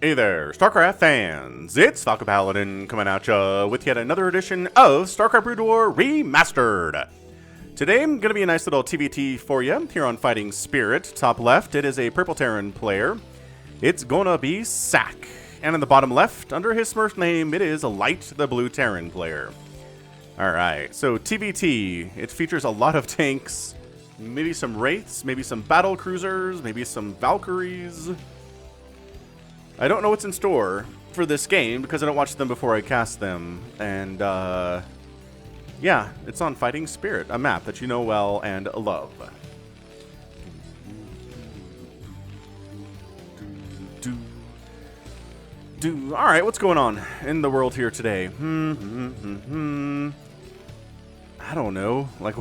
Hey there, StarCraft fans! It's Falcon Paladin coming at ya with yet another edition of StarCraft Brood War Remastered. Today, I'm going to be a nice little TVT for you here on Fighting Spirit. Top left, it is a Purple Terran player. It's gonna be sSak. And in the bottom left, under his Smurf name, it is Light, the Blue Terran player. Alright, so TVT, it features a lot of tanks, maybe some Wraiths, maybe some Battle Cruisers, maybe some Valkyries. I don't know what's in store for this game because I don't watch them before I cast them. And, yeah, it's on Fighting Spirit, a map that you know well and love. Alright, what's going on in the world here today? I don't know. Like,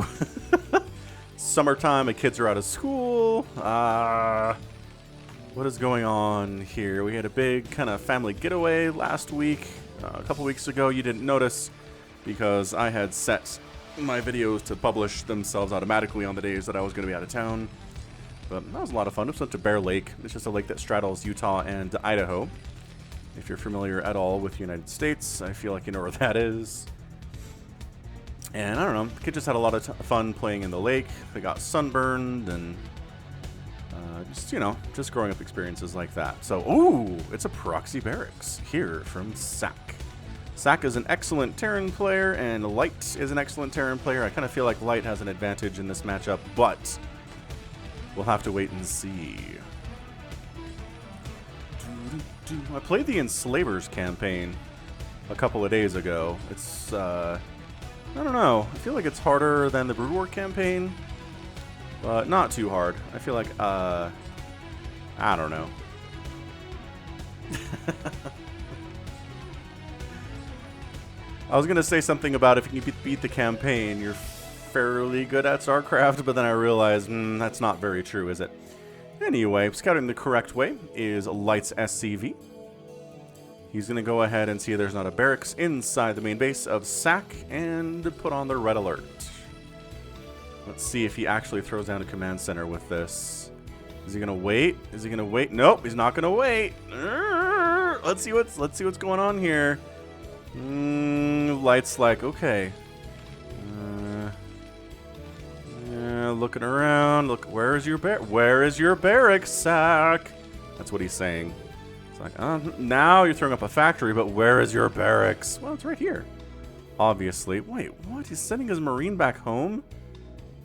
summertime, the kids are out of school. What is going on here? We had a big kind of family getaway last week. A couple weeks ago, you didn't notice because I had set my videos to publish themselves automatically on the days that I was going to be out of town. But that was a lot of fun. We went to Bear Lake. It's just a lake that straddles Utah and Idaho. If you're familiar at all with the United States, I feel like you know where that is. And I don't know, the kids just had a lot of fun playing in the lake. They got sunburned and just, you know, just growing up experiences like that. So, ooh, it's a proxy barracks here from sSak. sSak is an excellent Terran player, and Light is an excellent Terran player. I kind of feel like Light has an advantage in this matchup, but we'll have to wait and see. I played the Enslavers campaign a couple of days ago. It's, I don't know. I feel like it's harder than the Brood War campaign. But not too hard. I feel like, I don't know. I was going to say something about if you can beat the campaign, you're fairly good at StarCraft, but then I realized, that's not very true, is it? Anyway, scouting the correct way is Light's SCV. He's going to go ahead and see if there's not a barracks inside the main base of sSak and put on the red alert. Let's see if he actually throws down a command center with this. Is he gonna wait? Is he gonna wait? Nope, he's not gonna wait. Let's see what's going on here. Light's like, okay. Looking around. Look, where is your barracks, sSak? That's what he's saying. It's like, now you're throwing up a factory, but where is your barracks? Well, it's right here. Obviously. Wait, what? He's sending his marine back home?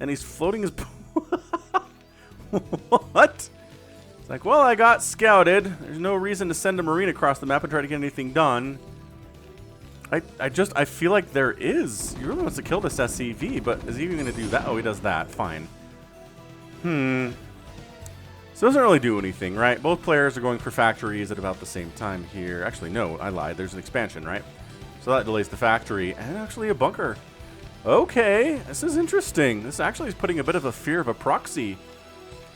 And he's floating his... What? It's like, well, I got scouted. There's no reason to send a marine across the map and try to get anything done. I feel like there is. He really wants to kill this SCV, but is he even going to do that? Oh, he does that. Fine. So it doesn't really do anything, right? Both players are going for factories at about the same time here. Actually, no, I lied. There's an expansion, right? So that delays the factory and actually a bunker. Okay, this is interesting. This actually is putting a bit of a fear of a proxy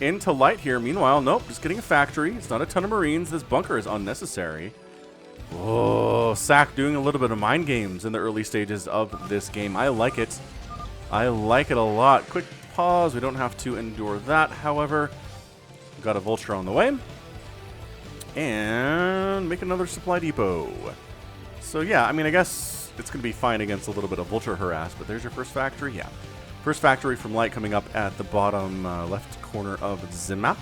into Light here. Meanwhile, nope, just getting a factory. It's not a ton of Marines. This bunker is unnecessary. Oh, sSak doing a little bit of mind games in the early stages of this game. I like it. I like it a lot. Quick pause. We don't have to endure that, however. We've got a Vulture on the way. And make another supply depot. So, yeah, I mean, I guess it's going to be fine against a little bit of Vulture harass, but there's your first factory. Yeah. First factory from Light coming up at the bottom left corner of the map.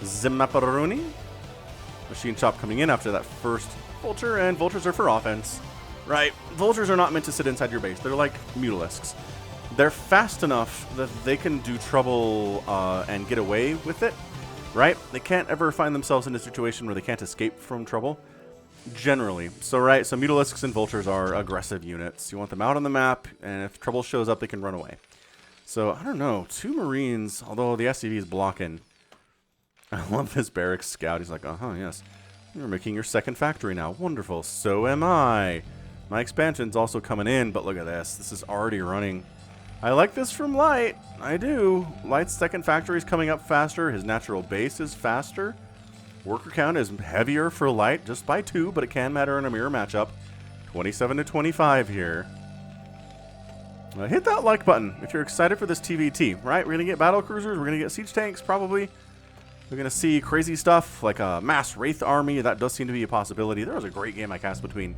Zimaparuni. Machine Shop coming in after that first Vulture, and Vultures are for offense. Right. Vultures are not meant to sit inside your base. They're like Mutalisks. They're fast enough that they can do trouble and get away with it. Right? They can't ever find themselves in a situation where they can't escape from trouble. Generally. So, right, so Mutalisks and Vultures are aggressive units. You want them out on the map, and if trouble shows up, they can run away. So, I don't know. 2 Marines, although the SCV is blocking. I love this barracks scout. He's like, yes. You're making your second factory now. Wonderful. So am I. My expansion's also coming in, but look at this. This is already running. I like this from Light. I do. Light's second factory is coming up faster. His natural base is faster. Worker count is heavier for Light, just by 2, but it can matter in a mirror matchup. 27 to 25 here. Hit that like button if you're excited for this TVT, right? We're going to get battle cruisers, we're going to get siege tanks, probably. We're going to see crazy stuff like a mass Wraith army. That does seem to be a possibility. There was a great game I cast between...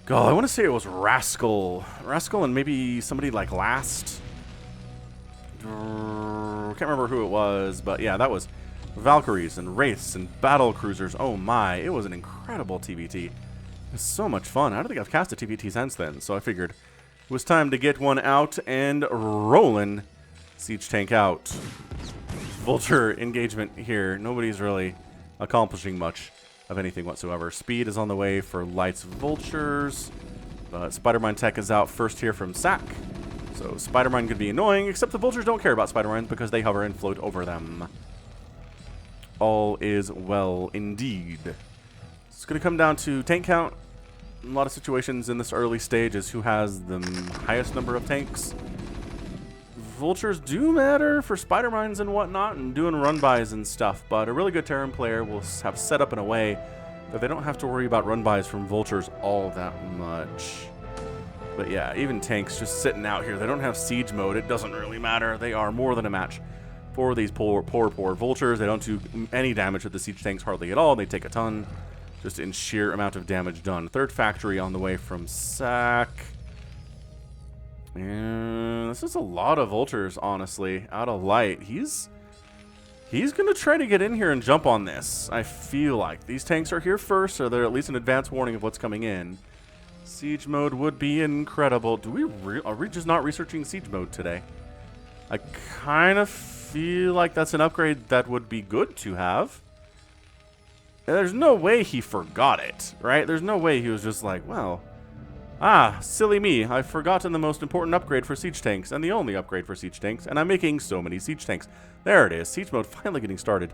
God, I want to say it was Rascal. Rascal and maybe somebody like Last. Can't remember who it was, but yeah, that was Valkyries and Wraiths and Battle Cruisers. Oh my, it was an incredible TVT. It was so much fun. I don't think I've cast a TVT since then, so I figured it was time to get one out and rolling. Siege tank out. Vulture engagement here. Nobody's really accomplishing much of anything whatsoever. Speed is on the way for Light's Vultures. But Spider-Mine tech is out first here from SAC. So Spider-Mine could be annoying, except the Vultures don't care about Spider-Mines because they hover and float over them. All is well indeed. It's going to come down to tank count. A lot of situations in this early stage is who has the highest number of tanks. Vultures do matter for Spider-Mines and whatnot and doing run-bys and stuff, but a really good Terran player will have set up in a way that they don't have to worry about run-bys from Vultures all that much. But yeah, even tanks just sitting out here, they don't have siege mode. It doesn't really matter. They are more than a match for these poor Vultures. They don't do any damage to the siege tanks hardly at all. They take a ton, just in sheer amount of damage done. Third factory on the way from SAC. And this is a lot of Vultures, honestly, out of Light. He's going to try to get in here and jump on this. I feel like these tanks are here first, so they're at least an advance warning of what's coming in. Siege mode would be incredible. Are we just not researching siege mode today? I kind of feel like that's an upgrade that would be good to have. There's no way he forgot it, right? There's no way he was just like, well... Ah, silly me, I've forgotten the most important upgrade for siege tanks, and the only upgrade for siege tanks, and I'm making so many siege tanks. There it is, siege mode finally getting started.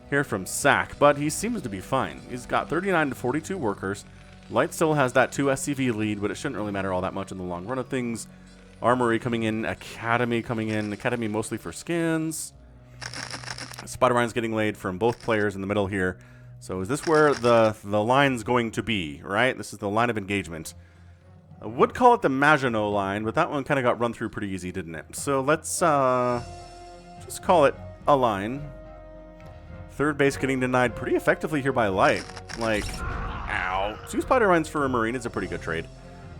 Here from SAC, but he seems to be fine. He's got 39 to 42 workers. Light still has that 2 SCV lead, but it shouldn't really matter all that much in the long run of things. Armory coming in, Academy coming in, Academy mostly for skins. Spider-Mine's getting laid from both players in the middle here. So is this where the line's going to be, right? This is the line of engagement. I would call it the Maginot line, but that one kind of got run through pretty easy, didn't it? So let's just call it a line. Third base getting denied pretty effectively here by Light. Like, ow. 2 Spider-Mines for a Marine is a pretty good trade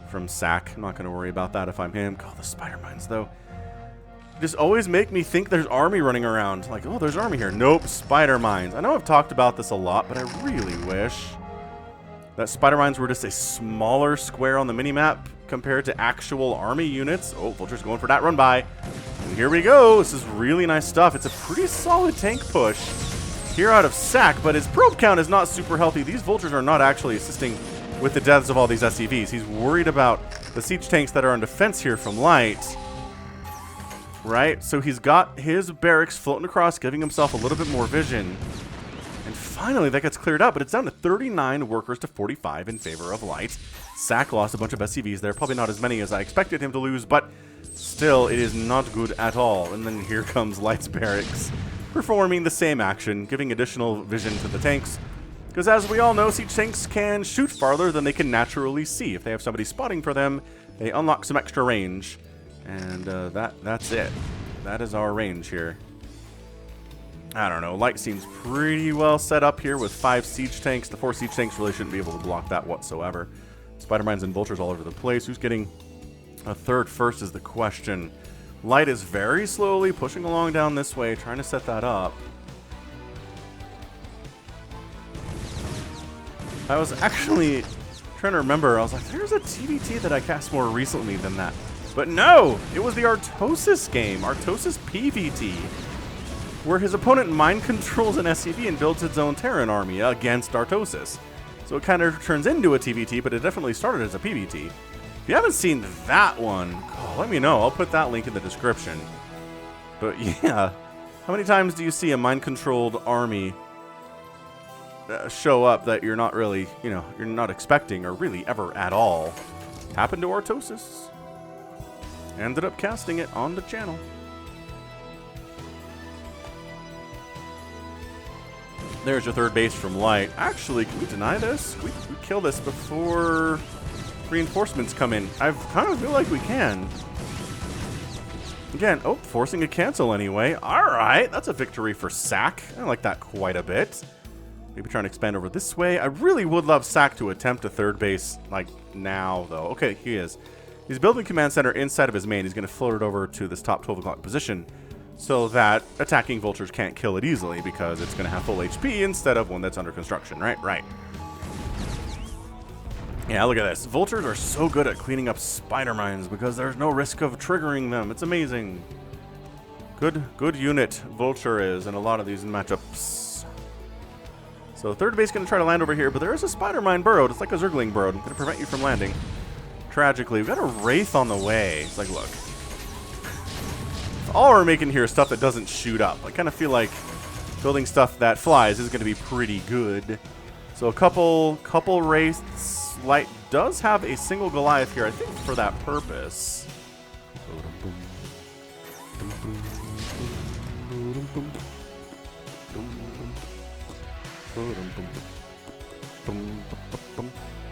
from SAC. I'm not going to worry about that if I'm him. God, the Spider-Mines, though. Just always make me think there's army running around. Like, oh, there's army here. Nope, Spider-Mines. I know I've talked about this a lot, but I really wish that Spider-Mines were just a smaller square on the minimap compared to actual army units. Oh, Vulture's going for that run by. And here we go. This is really nice stuff. It's a pretty solid tank push here out of SAC, but his probe count is not super healthy. These Vultures are not actually assisting with the deaths of all these SCVs. He's worried about the siege tanks that are on defense here from Light. Right? So he's got his barracks floating across, giving himself a little bit more vision. And finally, that gets cleared up, but it's down to 39 workers to 45 in favor of Light. SAC lost a bunch of SCVs there. Probably not as many as I expected him to lose, but still, it is not good at all. And then here comes Light's barracks, performing the same action, giving additional vision to the tanks. Because as we all know, siege tanks can shoot farther than they can naturally see. If they have somebody spotting for them, they unlock some extra range. And that's it. That is our range here. I don't know. Light seems pretty well set up here with 5 siege tanks. The 4 siege tanks really shouldn't be able to block that whatsoever. Spider-Mines and Vultures all over the place. Who's getting a third first is the question. Light is very slowly pushing along down this way, trying to set that up. I was actually trying to remember. I was like, there's a TVT that I cast more recently than that. But no! It was the Artosis game, Artosis PVT, where his opponent mind controls an SCV and builds its own Terran army against Artosis. So it kind of turns into a TVT, but it definitely started as a PVT. If you haven't seen that one, let me know. I'll put that link in the description. But yeah, how many times do you see a mind-controlled army show up that you're not really, you're not expecting or really ever at all? Happened to Artosis. Ended up casting it on the channel. There's your third base from Light. Actually, can we deny this? Can we kill this before reinforcements come in? I kind of feel like we can. Again, oh, forcing a cancel anyway. All right, that's a victory for SAC. I like that quite a bit. Maybe trying to expand over this way. I really would love SAC to attempt a third base, like, now, though. Okay, he is. He's building command center inside of his main. He's going to float it over to this top 12 o'clock position so that attacking vultures can't kill it easily because it's going to have full HP instead of one that's under construction, right? Right. Yeah, look at this. Vultures are so good at cleaning up spider mines because there's no risk of triggering them. It's amazing. Good unit Vulture is in a lot of these matchups. So third base going to try to land over here, but there is a spider mine burrowed. It's like a Zergling burrowed. Going to prevent you from landing. Tragically, we've got a Wraith on the way. It's like, look. All we're making here is stuff that doesn't shoot up. I kind of feel like building stuff that flies is going to be pretty good. So a couple Wraiths. Light does have a single Goliath here, I think, for that purpose.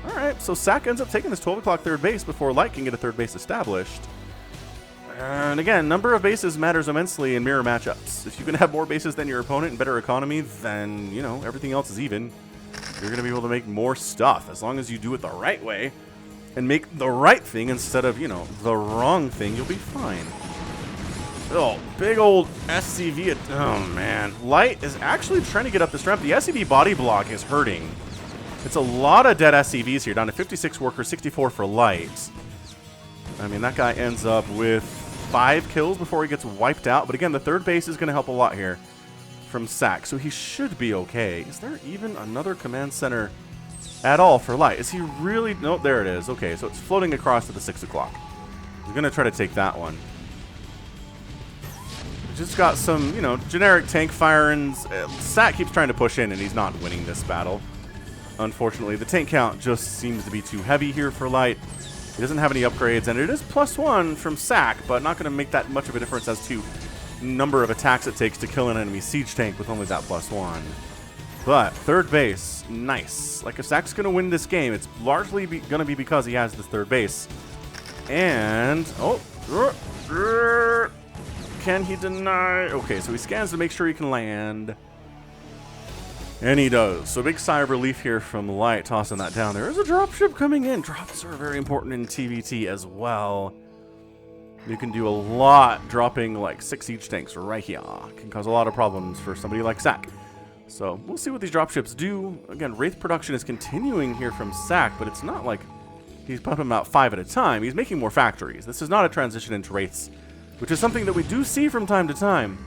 Alright, so SAC ends up taking this 12 o'clock third base before Light can get a third base established. And again, number of bases matters immensely in mirror matchups. If you can have more bases than your opponent and better economy, then, you know, everything else is even. You're going to be able to make more stuff as long as you do it the right way and make the right thing instead of, you know, the wrong thing. You'll be fine. Oh, big old SCV. Oh, man. Light is actually trying to get up this ramp. The SCV body block is hurting. It's a lot of dead SCVs here. Down to 56 workers, 64 for Light. I mean, that guy ends up with 5 kills before he gets wiped out. But again, the third base is going to help a lot here from SAC, so he should be okay. Is there even another command center at all for Light? Is he really? No, there it is. Okay, so it's floating across to the 6 o'clock. He's going to try to take that one. Just got some, you know, generic tank firing. SAC keeps trying to push in, and he's not winning this battle. Unfortunately, the tank count just seems to be too heavy here for Light. He doesn't have any upgrades, and it is +1 from SAC, but not going to make that much of a difference as to number of attacks it takes to kill an enemy siege tank with only that +1. But third base, nice. Like, if SAC's going to win this game, it's largely going to be because he has this third base. And, oh, can he deny? Okay, so he scans to make sure he can land. And he does. So big sigh of relief here from Light, tossing that down. There is a dropship coming in. Drops are very important in TVT as well. You can do a lot dropping like 6 siege tanks right here. Can cause a lot of problems for somebody like SAC. So we'll see what these dropships do. Again, Wraith production is continuing here from SAC, but it's not like he's pumping out 5 at a time. He's making more factories. This is not a transition into Wraiths, which is something that we do see from time to time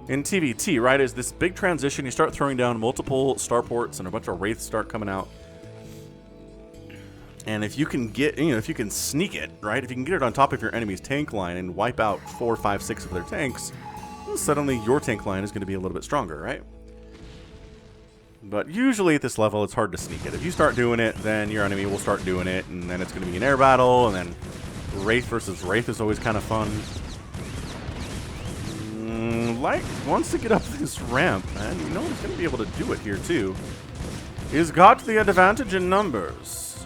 in TVT, right? Is this big transition. You start throwing down multiple starports and a bunch of Wraiths start coming out. And if you can get, you know, if you can sneak it, right? If you can get it on top of your enemy's tank line and wipe out 4, 5, 6 of their tanks, well, suddenly your tank line is going to be a little bit stronger, right? But usually at this level, it's hard to sneak it. If you start doing it, then your enemy will start doing it, and then it's going to be an air battle, and then Wraith versus Wraith is always kind of fun. Light wants to get up this ramp, and you know he's going to be able to do it here too. He's got the advantage in numbers.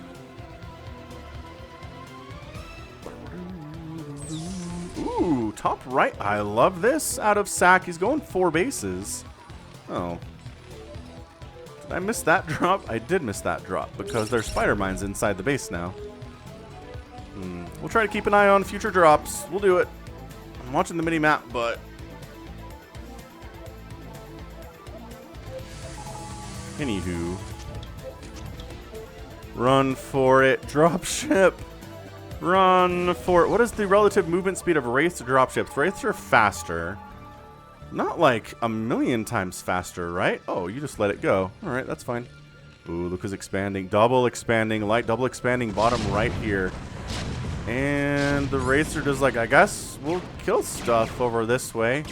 Ooh, top right. I love this out of SAC. He's going 4 bases. Oh. Did I miss that drop? I did miss that drop because there's spider mines inside the base now. We'll try to keep an eye on future drops. We'll do it. I'm watching the mini-map, but anywho. Run for it. Dropship. Run for it. What is the relative movement speed of Wraiths to dropships? Wraiths are faster. Not like a million times faster, right? Oh, you just let it go. Alright, that's fine. Ooh, look who's expanding. Double expanding. Light double expanding bottom right here. And the Wraiths are just like, I guess we'll kill stuff over this way.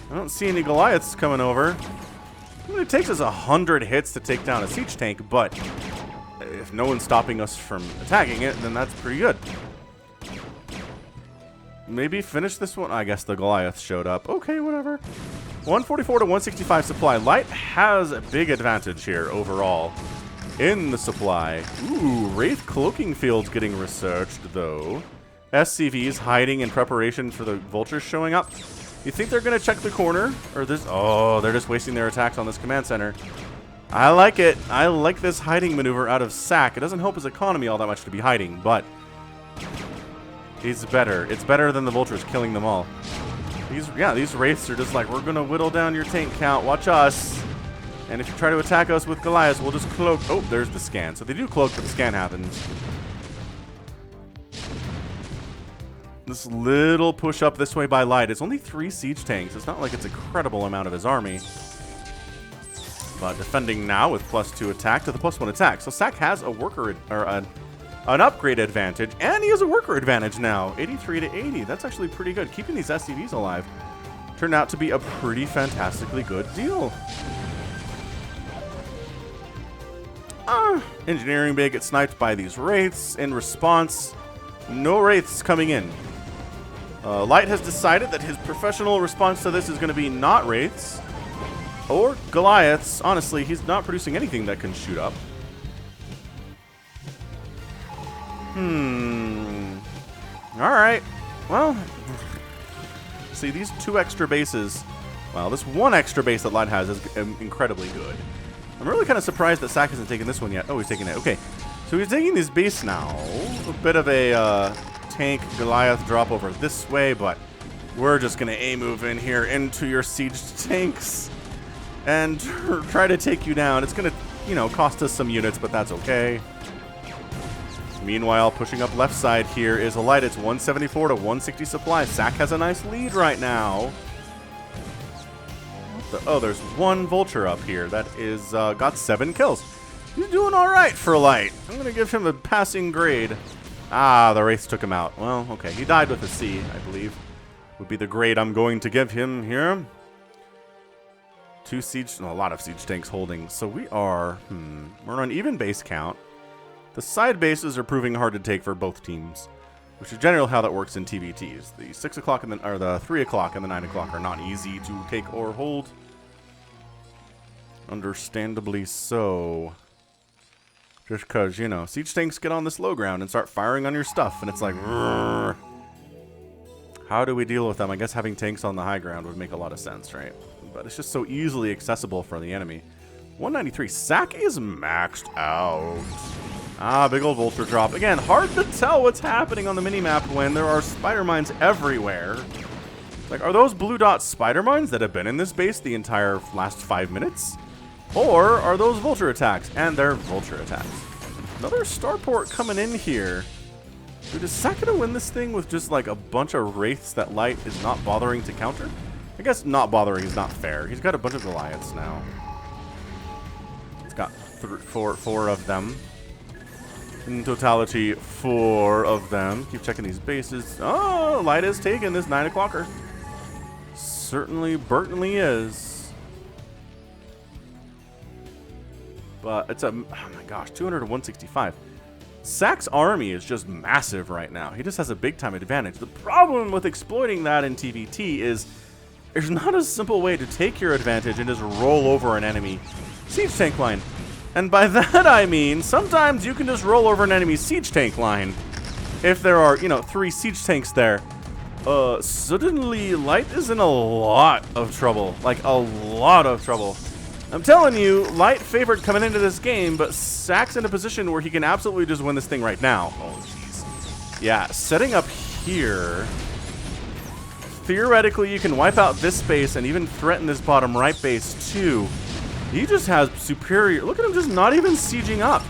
I don't see any Goliaths coming over. I mean, it takes us 100 hits to take down a siege tank, but if no one's stopping us from attacking it, then that's pretty good. Maybe finish this one. I guess the Goliath showed up. Okay, whatever. 144 to 165 supply. Light has a big advantage here overall in the supply. Ooh, Wraith Cloaking Field's getting researched, though. SCVs hiding in preparation for the vultures showing up. You think they're going to check the corner? Or this? Oh, they're just wasting their attacks on this command center. I like it. I like this hiding maneuver out of sSak. It doesn't help his economy all that much to be hiding, but he's better. It's better than the vultures killing them all. These wraiths are just like, we're going to whittle down your tank count. Watch us. And if you try to attack us with Goliaths, we'll just cloak. Oh, there's the scan. So they do cloak, but the scan happens. This little push up this way by Light. It's only 3 siege tanks. It's not like it's a credible amount of his army. But defending now with +2 attack to the +1 attack. So sSak has a worker or an upgrade advantage, and he has a worker advantage now. 83 to 80. That's actually pretty good. Keeping these SCVs alive turned out to be a pretty fantastically good deal. Engineering bay gets sniped by these wraiths. In response, no wraiths coming in. Light has decided that his professional response to this is going to be not wraiths or Goliaths. Honestly, he's not producing anything that can shoot up. Alright. Well, see, these 2 extra bases. Well, this 1 extra base that Light has is incredibly good. I'm really kind of surprised that sSak hasn't taken this one yet. Oh, he's taking it. Okay. So he's taking this base now. A bit of a tank Goliath drop over this way, but we're just going to A-move in here into your siege tanks and try to take you down. It's going to, you know, cost us some units, but that's okay. Meanwhile, pushing up left side here is a Light. It's 174 to 160 supply. sSak has a nice lead right now. Oh, there's 1 vulture up here that is got 7 kills. He's doing all right for Light. I'm going to give him a passing grade. Ah, the wraiths took him out. Well, okay. He died with a C, I believe. Would be the grade I'm going to give him here. 2 siege, no, a lot of siege tanks holding. So we are, we're on even base count. The side bases are proving hard to take for both teams, which is generally how that works in TVTs. The 6 o'clock and the 3 o'clock and the 9 o'clock are not easy to take or hold. Understandably so. Just because, you know, siege tanks get on this low ground and start firing on your stuff, and it's like, rrr. How do we deal with them? I guess having tanks on the high ground would make a lot of sense, right? But it's just so easily accessible for the enemy. 193. sSak is maxed out. Ah, big old vulture drop. Again, hard to tell what's happening on the minimap when there are spider mines everywhere. Like, are those blue dot spider mines that have been in this base the entire last 5 minutes? Or are those vulture attacks? And they're vulture attacks. Another starport coming in here. Dude, is sSak gonna win this thing with just like a bunch of wraiths that Light is not bothering to counter? I guess not bothering is not fair. He's got a bunch of Goliaths now. It's got 4 of them. In totality, 4 of them. Keep checking these bases. Oh, Light is taking this 9 o'clocker. Certainly is. But it's a, oh my gosh, 200 to 165. sSak's army is just massive right now. He just has a big time advantage. The problem with exploiting that in TVT is there's not a simple way to take your advantage and just roll over an enemy siege tank line. And by that I mean, sometimes you can just roll over an enemy siege tank line. If there are, you know, 3 siege tanks there. Suddenly Light is in a lot of trouble. Like, a lot of trouble. I'm telling you, Light favored coming into this game, but sSak's in a position where he can absolutely just win this thing right now. Oh, jeez. Yeah, setting up here. Theoretically, you can wipe out this space and even threaten this bottom right base too. He just has superior... Look at him just not even sieging up.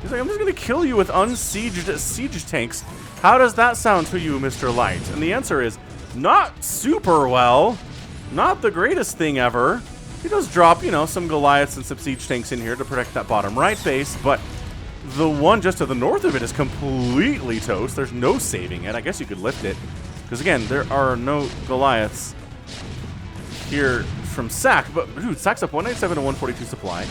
He's like, I'm just going to kill you with unsieged siege tanks. How does that sound to you, Mr. Light? And the answer is, not super well. Not the greatest thing ever. He does drop, you know, some Goliaths and some siege tanks in here to protect that bottom right base, but the one just to the north of it is completely toast. There's no saving it. I guess you could lift it. Because, again, there are no Goliaths here from sSak. But, dude, sSak's up 197 to 142 supply.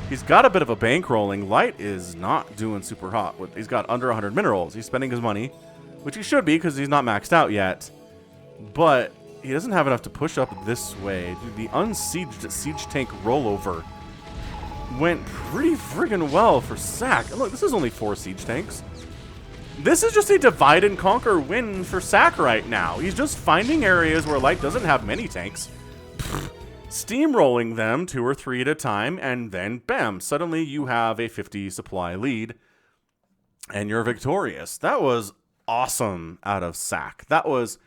He's got a bit of a bankrolling. Light is not doing super hot. He's got under 100 minerals. He's spending his money, which he should be because he's not maxed out yet. But he doesn't have enough to push up this way. Dude, the unsieged siege tank rollover went pretty friggin' well for sSak. And look, this is only 4 siege tanks. This is just a divide and conquer win for SSak right now. He's just finding areas where Light doesn't have many tanks, steamrolling them 2 or 3 at a time, and then bam, suddenly you have a 50 supply lead, and you're victorious. That was awesome out of SSak. That was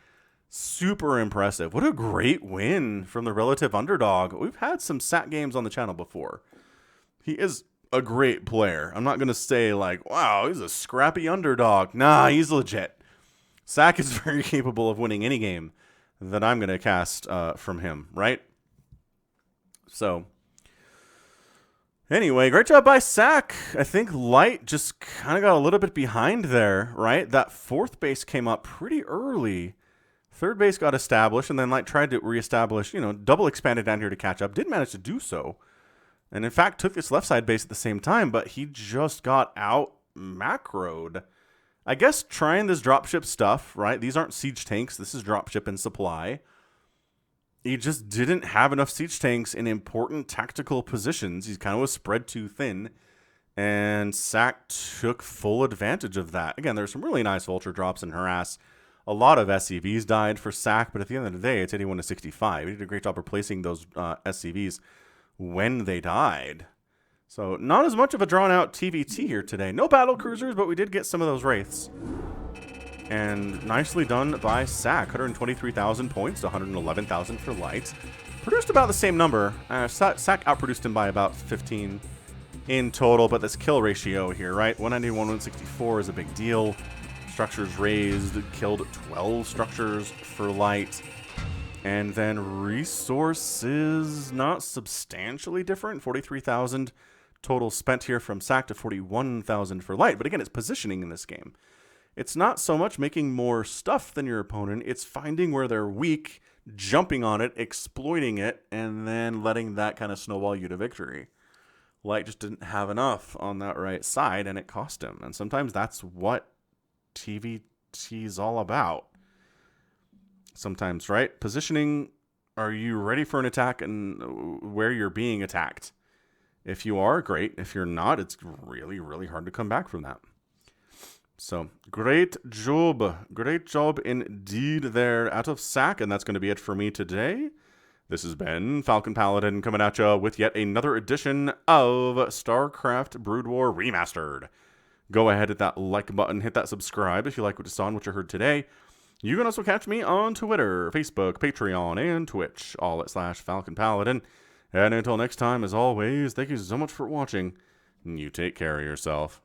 super impressive. What a great win from the relative underdog. We've had some SSak games on the channel before. He is a great player. I'm not going to say like, wow, he's a scrappy underdog. Nah, he's legit. SSak is very capable of winning any game that I'm going to cast from him, right? So, anyway, great job by SSak. I think Light just kind of got a little bit behind there, right? That 4th base came up pretty early. 3rd base got established, and then Light tried to reestablish, you know, double expanded down here to catch up. Did manage to do so. And in fact, took this left side base at the same time, but he just got out macroed. I guess trying this dropship stuff, right? These aren't siege tanks. This is dropship and supply. He just didn't have enough siege tanks in important tactical positions. He kind of was spread too thin. And SSak took full advantage of that. Again, there's some really nice vulture drops and harass. A lot of SCVs died for SSak, but at the end of the day, it's 81 to 65. He did a great job replacing those SCVs when they died. So not as much of a drawn-out TVT here today. No battle cruisers, but we did get some of those wraiths. And nicely done by SSak. 123,000 points to 111,000 for Light. Produced about the same number. SSak outproduced him by about 15 in total, but this kill ratio here, right? 191, 164 is a big deal. Structures raised, killed 12 structures for Light. And then resources, not substantially different. 43,000 total spent here from SSak to 41,000 for Light. But again, it's positioning in this game. It's not so much making more stuff than your opponent. It's finding where they're weak, jumping on it, exploiting it, and then letting that kind of snowball you to victory. Light just didn't have enough on that right side, and it cost him. And sometimes that's what TVT's all about. Sometimes, right? Positioning, are you ready for an attack and where you're being attacked? If you are, great. If you're not, it's really, really hard to come back from that. So, great job. Great job indeed there out of SSak, and that's going to be it for me today. This has been Falcon Paladin coming at you with yet another edition of StarCraft Brood War Remastered. Go ahead, hit that like button, hit that subscribe if you like what you saw and what you heard today. You can also catch me on Twitter, Facebook, Patreon, and Twitch, all at /Falcon Paladin. And until next time, as always, thank you so much for watching. You take care of yourself.